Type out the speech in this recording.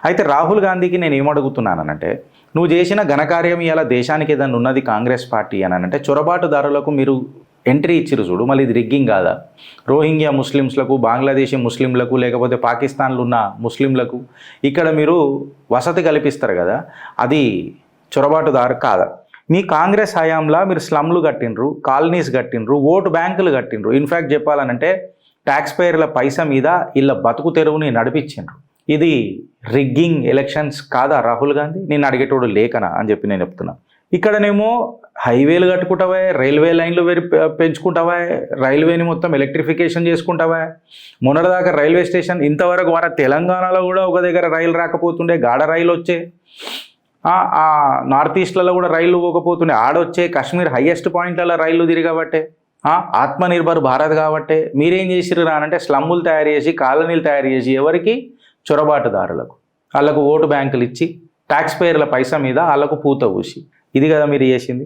అయితే రాహుల్ గాంధీకి నేను ఏమడుగుతున్నానంటే, నువ్వు చేసిన ఘనకార్యం ఇలా దేశానికి ఏదైనా ఉన్నది కాంగ్రెస్ పార్టీ అని అంటే చొరబాటుదారులకు మీరు ఎంట్రీ ఇచ్చిరు చూడు, మళ్ళీ ఇది రిగ్గింగ్ కాదా? రోహింగ్యా ముస్లిమ్స్లకు, బంగ్లాదేశీ ముస్లింలకు, లేకపోతే పాకిస్తాన్లో ఉన్న ముస్లింలకు ఇక్కడ మీరు వసతి కల్పిస్తారు కదా, అది చొరబాటుదారు కాదా? మీ కాంగ్రెస్ హయాంలో మీరు స్లమ్లు కట్టినరు, కాలనీస్ కట్టినరు, ఓటు బ్యాంకులు కట్టినరు. ఇన్ఫ్యాక్ట్ చెప్పాలనంటే ట్యాక్స్ పేయర్ల పైసా మీద వీళ్ళ బతుకు తెరువుని నడిపించిండ్రు. ఇది రిగ్గింగ్ ఎలక్షన్స్ కాదా రాహుల్ గాంధీ? నేను అడిగేటోడు లేకనా అని చెప్పి నేను చెప్తున్నా. ఇక్కడనేమో హైవేలు కట్టుకుంటావా, రైల్వే లైన్లు పెంచుకుంటావా, రైల్వేని మొత్తం ఎలక్ట్రిఫికేషన్ చేసుకుంటావా. మొన్నటిదాకా రైల్వే స్టేషన్ ఇంతవరకు మన తెలంగాణలో కూడా ఒక దగ్గర రైలు రాకపోతుండే, గాడ రైలు వచ్చే, నార్త్ ఈస్ట్లలో కూడా రైళ్ళు పోకపోతుండే, ఆడొచ్చే. కాశ్మీర్ హయ్యెస్ట్ పాయింట్లలో రైళ్ళు తిరిగబట్టే, ఆత్మనిర్భర్ భారత్ కాబట్టే. మీరేం చేసిర్రు అంటే స్లమ్ములు తయారు చేసి, కాలనీలు తయారు చేసి, ఎవరికి? చొరబాటుదారులకు, వాళ్ళకు ఓటు బ్యాంకులు ఇచ్చి, ట్యాక్స్ పేయర్ల పైసా మీద వాళ్ళకు పూత పూసి. ఇది కదా మీరు చేసింది.